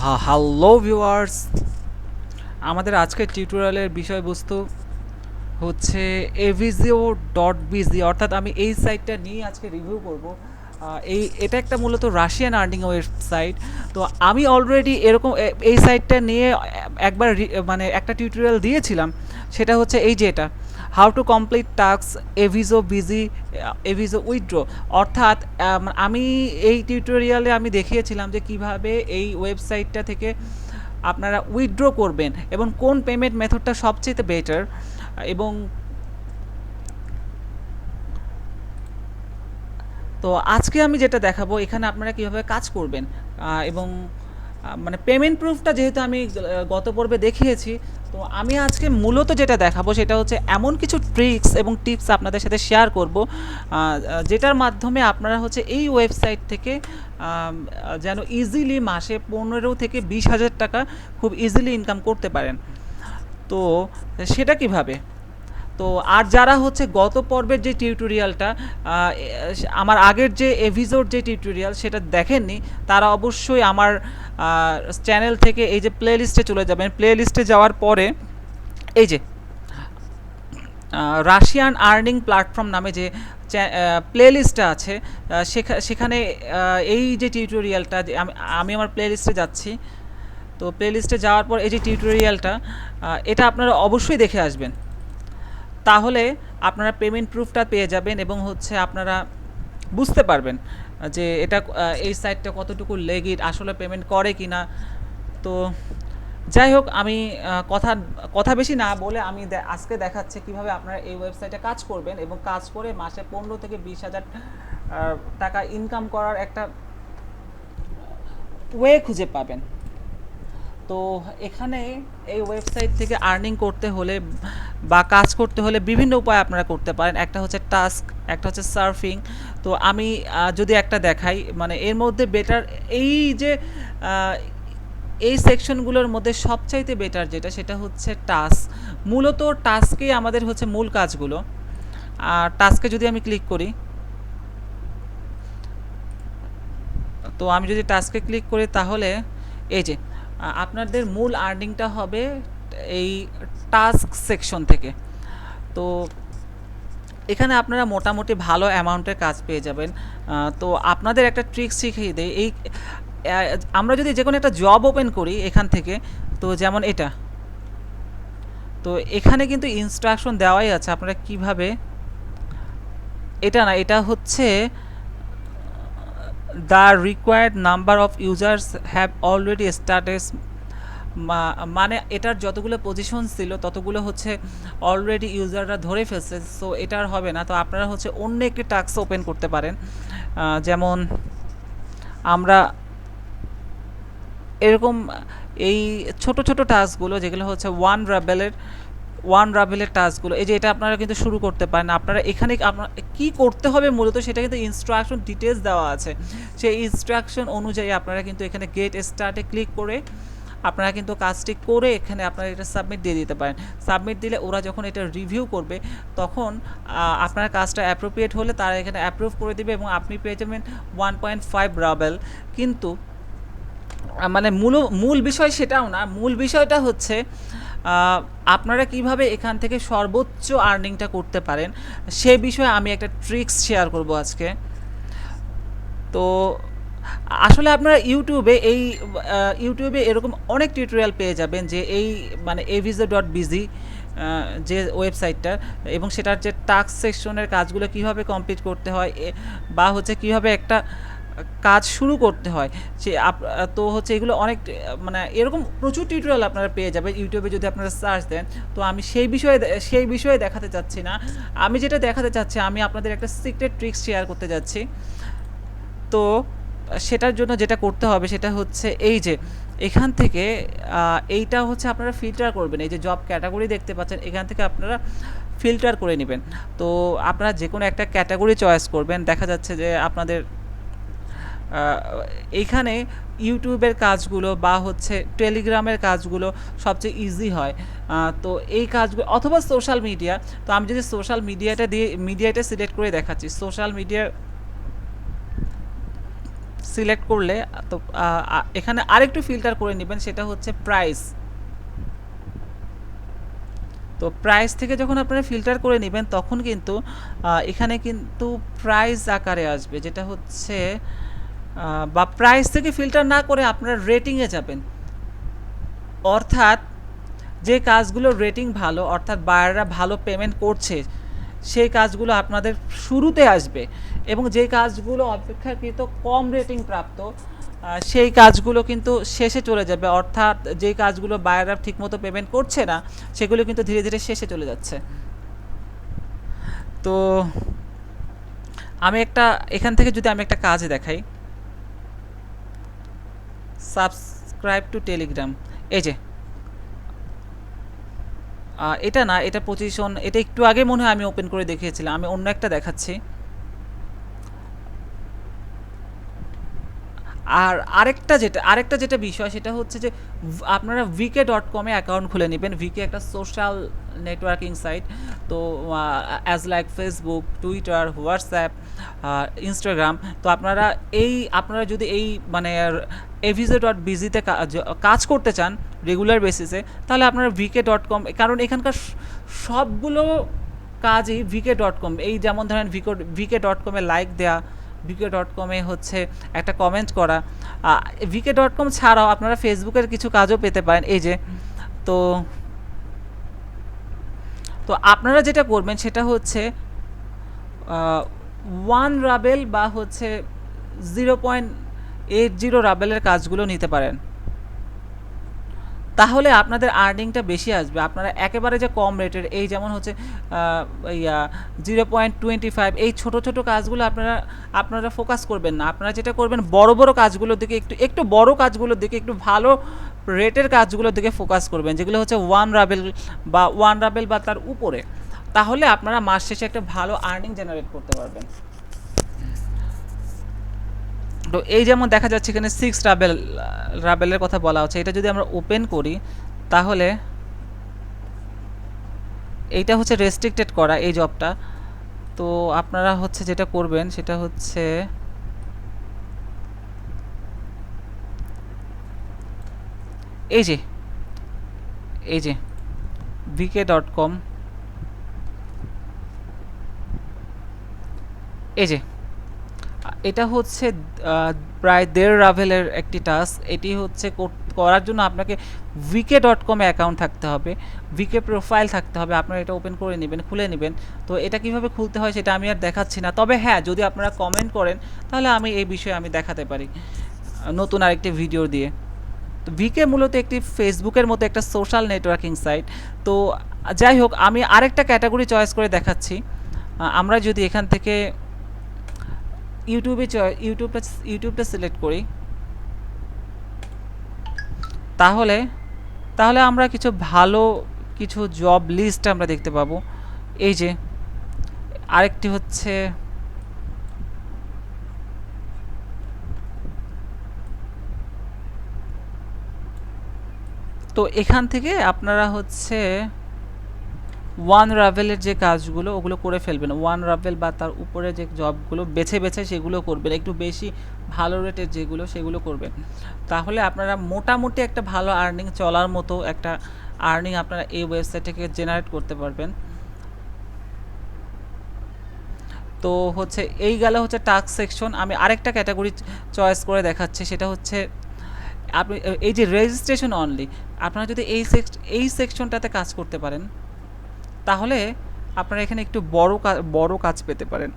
Hello viewers, আমাদের আজকের টিউটোরিয়ালের বিষয়বস্তু হচ্ছে Aviso.bz, অর্থাৎ আমি এই সাইটটা নিয়ে আজকে রিভিউ করব। এটা একটা মূলত রাশিয়ান আর্নিং ওয়েবসাইট। তো আমি অলরেডি এরকম এই সাইটটা নিয়ে একবার মানে একটা টিউটোরিয়াল দিয়েছিলাম। সেটা হচ্ছে এই যে এটা how to complete task Aviso.bz, Aviso withdraw. অর্থাৎ আমি এই টিউটোরিয়ালে আমি দেখিয়েছিলাম যে কিভাবে এই ওয়েবসাইটটা থেকে আপনারা উইথড্র করবেন এবং কোন পেমেন্ট মেথডটা সবচেয়ে বেটার। এবং তো আজকে আমি যেটা দেখাবো এখানে আপনারা কীভাবে কাজ করবেন এবং মানে পেমেন্ট প্রুফটা যেহেতু আমি গত পর্বে দেখিয়েছি, তো আমি আজকে মূলত যেটা দেখাবো সেটা হচ্ছে এমন কিছু ট্রিক্স এবং টিপস আপনাদের সাথে শেয়ার করব যেটার মাধ্যমে আপনারা হচ্ছে এই ওয়েবসাইট থেকে যেন ইজিলি মাসে 15 থেকে 20,000 টাকা খুব ইজিলি ইনকাম করতে পারেন। তো সেটা কিভাবে? তো আর যারা হচ্ছে গত পর্বের যে টিউটোরিয়ালটা আমার আগের যে এভিজোর যে টিউটোরিয়াল সেটা দেখেননি, তারা অবশ্যই আমার চ্যানেল থেকে এই যে প্লে লিস্টে চলে যাবেন। প্লে লিস্টে যাওয়ার পরে এই যে রাশিয়ান আর্নিং প্ল্যাটফর্ম নামে যে প্লে লিস্টটা আছে, সেখানে এই যে টিউটোরিয়ালটা আমি আমার প্লে লিস্টে যাচ্ছি। তো প্লে লিস্টে যাওয়ার পর এই যে টিউটোরিয়ালটা, এটা আপনারা অবশ্যই দেখে আসবেন। তাহলে আপনারা পেমেন্ট প্রুফটা পেয়ে যাবেন এবং হচ্ছে আপনারা বুঝতে পারবেন যে এটা এই সাইটটা কতটুকু লেগিট, আসলে পেমেন্ট করে কি না। তো যাই হোক, আমি কথা বেশি না বলে আমি আজকে দেখাচ্ছি কীভাবে আপনারা এই ওয়েবসাইটে কাজ করবেন এবং কাজ করে মাসে 15 থেকে 20,000 টাকা ইনকাম করার একটা ওয়ে খুঁজে পাবেন। তো এখানে এই ওয়েবসাইট থেকে আর্নিং করতে হলে বা কাজ করতে হলে বিভিন্ন উপায় আপনারা করতে পারেন। একটা হচ্ছে টাস্ক, একটা হচ্ছে সার্ফিং। তো আমি যদি একটা দেখাই, মানে এর মধ্যে বেটার এই যে এই সেকশনগুলোর মধ্যে সবচাইতে বেটার যেটা, সেটা হচ্ছে টাস্ক। মূলত টাস্কেই আমাদের হচ্ছে মূল কাজগুলো। আর টাস্কে যদি আমি ক্লিক করি, তো আমি যদি টাস্কে ক্লিক করি তাহলে এই যে আপনাদের মূল আর্নিংটা হবে এই টাস্ক সেকশন থেকে। তো এখানে আপনারা মোটামুটি ভালো অ্যামাউন্টের কাজ পেয়ে যাবেন। তো আপনাদের একটা ট্রিক্স শিখিয়ে দেয়। এই আমরা যদি যে কোনো একটা জব ওপেন করি এখান থেকে, তো যেমন এটা, তো এখানে কিন্তু ইনস্ট্রাকশন দেওয়াই আছে আপনারা কিভাবে, এটা না, এটা হচ্ছে the required number of users have already started, মানে এটার যতগুলো পজিশন ছিল ততগুলো হচ্ছে অলরেডি ইউজাররা ধরে ফেলছে। সো এটার হবে না। তো আপনারা হচ্ছে অন্য একটি টাস্ক ওপেন করতে পারেন। যেমন আমরা এরকম এই ছোট ছোট টাস্কগুলো যেগুলো হচ্ছে ওয়ান রাবেলের টাস্কগুলো, এই যে এটা আপনারা কিন্তু শুরু করতে পারেন। আপনারা এখানে আপনার কী করতে হবে মূলত সেটা কিন্তু ইনস্ট্রাকশন ডিটেলস দেওয়া আছে। সেই ইনস্ট্রাকশন অনুযায়ী আপনারা কিন্তু এখানে গেট স্টার্টে ক্লিক করে আপনারা কিন্তু কাজটি করে এখানে আপনারা এটা সাবমিট দিয়ে দিতে পারেন। সাবমিট দিলে ওরা যখন এটা রিভিউ করবে তখন আপনার কাজটা অ্যাপ্রোপ্রিয়েট হলে তারা এখানে অ্যাপ্রুভ করে দেবে এবং আপনি পেয়ে যাবেন 1.5 রাবেল। কিন্তু মানে মূল বিষয় সেটাও না। মূল বিষয়টা হচ্ছে আপনারা কিভাবে এখান থেকে সর্বোচ্চ আর্নিংটা করতে পারেন সে বিষয়ে আমি একটা ট্রিক্স শেয়ার করব আজকে। তো আসলে আপনারা ইউটিউবে এরকম অনেক টিউটোরিয়াল পেয়ে যাবেন যে এই মানে Aviso.bz যে ওয়েবসাইটটা, এবং সেটার যে টাস্ক সেকশনের কাজগুলো কিভাবে কমপ্লিট করতে হয় বা হচ্ছে কিভাবে একটা কাজ শুরু করতে হয়, সে তো হচ্ছে এগুলো অনেক মানে এরকম প্রচুর টিউটোরিয়াল আপনারা পেয়ে যাবেন ইউটিউবে যদি আপনারা সার্চ দেন। তো আমি সেই বিষয়ে দেখাতে চাচ্ছি না। আমি যেটা দেখাতে চাচ্ছি, আমি আপনাদের একটা সিক্রেট ট্রিক্স শেয়ার করতে যাচ্ছি। তো সেটার জন্য যেটা করতে হবে সেটা হচ্ছে এই যে এখান থেকে এইটা হচ্ছে আপনারা ফিল্টার করবেন। এই যে জব ক্যাটাগরি দেখতে পাচ্ছেন, এখান থেকে আপনারা ফিল্টার করে নেবেন। তো আপনারা যে কোনো একটা ক্যাটাগরি চয়েস করবেন। দেখা যাচ্ছে যে আপনাদের এইখানে ইউটিউবের কাজগুলো বা হচ্ছে টেলিগ্রামের কাজগুলো সবচেয়ে ইজি হয়। তো এই কাজগুলো অথবা সোশ্যাল মিডিয়া। তো আমি যদি সোশ্যাল মিডিয়াটা সিলেক্ট করে দেখাচ্ছি, সোশ্যাল মিডিয়ার সিলেক্ট করলে তো এখানে আরেকটু ফিল্টার করে নেবেন, সেটা হচ্ছে প্রাইস। তো প্রাইস থেকে যখন আপনারা ফিল্টার করে নেবেন তখন কিন্তু এখানে কিন্তু প্রাইস আকারে আসবে, যেটা হচ্ছে বা প্রাইস থেকে ফিল্টার না করে আপনারা রেটিংয়ে যাবেন। অর্থাৎ যে কাজগুলো রেটিং ভালো, অর্থাৎ বায়াররা ভালো পেমেন্ট করছে, সেই কাজগুলো আপনাদের শুরুতে আসবে, এবং যে কাজগুলো অপেক্ষাকৃত কম রেটিং প্রাপ্ত সেই কাজগুলো কিন্তু শেষে চলে যাবে। অর্থাৎ যে কাজগুলো বায়াররা ঠিকমতো পেমেন্ট করছে না সেগুলো কিন্তু ধীরে ধীরে শেষে চলে যাচ্ছে। তো আমি এখান থেকে যদি আমি একটা কাজ দেখাই, সাবস্ক্রাইব টু টেলিগ্রাম, এই যে এটা না, এটা পজিশন, এটা একটু আগে মনে হয় আমি ওপেন করে দেখিয়েছিলাম, আমি অন্য একটা দেখাচ্ছি। আর আরেকটা যেটা বিষয়, সেটা হচ্ছে যে আপনারা vk.com-এ অ্যাকাউন্ট খুলে নেবেন। ভিকে একটা সোশ্যাল নেটওয়ার্কিং সাইট, তো as like Facebook, Twitter, WhatsApp, Instagram. তো আপনারা যদি এই মানে aviso.bz-তে কাজ করতে চান রেগুলার বেসিসে, তাহলে আপনারা vk.com, কারণ এখানকার সবগুলো কাজই vk.com, এই যেমন ধরেন vk.com-এ লাইক দেয়া, vk.com-এ হচ্ছে একটা কমেন্ট করা। vk.com ছাড়াও আপনারা ফেসবুকের কিছু কাজও পেতে পারেন, এই যে। তো তো আপনারা যেটা করবেন সেটা হচ্ছে 1 রাবেল বা হচ্ছে 0.80 রাবেলের কাজগুলো নিতে পারেন, তাহলে আপনাদের আর্নিংটা বেশি আসবে। আপনারা একেবারে যে কম রেটের, এই যেমন হচ্ছে 0.25, এই ছোট ছোট কাজগুলো আপনারা ফোকাস করবেন না। আপনারা যেটা করবেন, বড় বড় কাজগুলোর দিকে, একটু বড় কাজগুলোর দিকে, একটু ভালো রেটের কাজগুলোর দিকে ফোকাস করবেন, যেগুলো হচ্ছে 1 রাবেল বা তার উপরে। তাহলে আপনারা মাস শেষে একটা ভালো আর্নিং জেনারেট করতে পারবেন। তো এই যেমন দেখা যাচ্ছে এখানে 6 রাবেলের কথা বলা হচ্ছে। এটা যদি আমরা ওপেন করি, তাহলে এইটা হচ্ছে রেস্ট্রিক্টেড করা এই জবটা। তো আপনারা হচ্ছে যেটা করবেন সেটা হচ্ছে এই যে vk.com, এই যে এটা হচ্ছে প্রায় 1.5 রাভেলের একটি টাস্ক। এটি হচ্ছে করার জন্য আপনাকে vk.com-এ অ্যাকাউন্ট থাকতে হবে, ভিকে প্রোফাইল থাকতে হবে। আপনারা এটা ওপেন করে নেবেন, খুলে নেবেন। তো এটা কিভাবে খুলতে হয় সেটা আমি আর দেখাচ্ছি না, তবে হ্যাঁ, যদি আপনারা কমেন্ট করেন তাহলে আমি এই বিষয়ে দেখাতে পারি নতুন আরেকটি ভিডিও দিয়ে। তো ভিকে মূলত একটি ফেসবুকের মতো একটা সোশ্যাল নেটওয়ার্কিং সাইট। তো যাই হোক, আমি আরেকটা ক্যাটাগরি চয়েস করে দেখাচ্ছি। আমরা যদি এখান থেকে ইউটিউবটা সিলেক্ট করি, তাহলে আমরা কিছু ভালো কিছু জব লিস্ট আমরা দেখতে পাবো। এই যে আরেকটি হচ্ছে তো এখান থেকে আপনারা হচ্ছে 1 রাভেলের যে কাজগুলো ওগুলো করে ফেলবেন। 1 রাভেল বা তার উপরে যে জবগুলো বেছে সেগুলো করবেন, একটু বেশি ভালো রেটের যেগুলো সেগুলো করবেন। তাহলে আপনারা মোটামুটি একটা ভালো আর্নিং চলার মতো একটা আর্নিং আপনারা এই ওয়েবসাইট থেকে জেনারেট করতে পারবেন। তো হচ্ছে এই গেল হচ্ছে টাস্ক সেকশন। আমি আরেকটা ক্যাটাগরি চয়েস করে দেখাচ্ছি, সেটা হচ্ছে আপনি এই যে রেজিস্ট্রেশন অনলি, আপনারা যদি এই সেকশনটাতে কাজ করতে পারেন তাহলে আপনারা এখানে একটু বড় কাজ পেতে পারেন।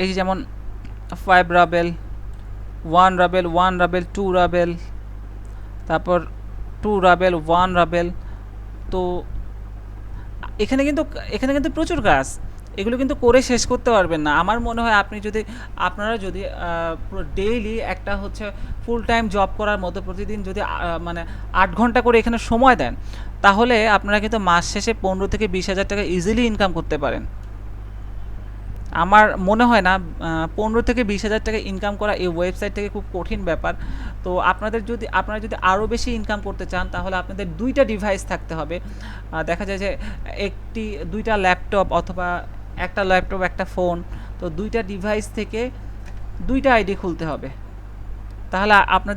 এই যেমন 5 রাবেল, 1 রাবেল, 1 রাবেল, 2 রাবেল, তারপর 2 রাবেল, 1 রাবেল। তো এখানে কিন্তু প্রচুর কাজ, এগুলো কিন্তু করে শেষ করতে পারবেন না। আমার মনে হয় আপনারা যদি পুরো ডেইলি একটা হচ্ছে ফুল টাইম জব করার মতো প্রতিদিন যদি মানে 8 ঘন্টা করে এখানে সময় দেন, তাহলে আপনারা কিন্তু মাস শেষে 15 থেকে 20,000 টাকা ইজিলি ইনকাম করতে পারেন। আমার মনে হয় না 15 থেকে 20,000 টাকা ইনকাম করা এই ওয়েবসাইট থেকে খুব কঠিন ব্যাপার। তো আপনারা যদি আরও বেশি ইনকাম করতে চান তাহলে আপনাদের 2টা ডিভাইস থাকতে হবে। দেখা যায় যে 2টা ল্যাপটপ, অথবা একটা ল্যাপটপ একটা ফোন। তো 2টা ডিভাইস থেকে দুইটা আইডি খুলতে হবে, তাহলে আপনাদের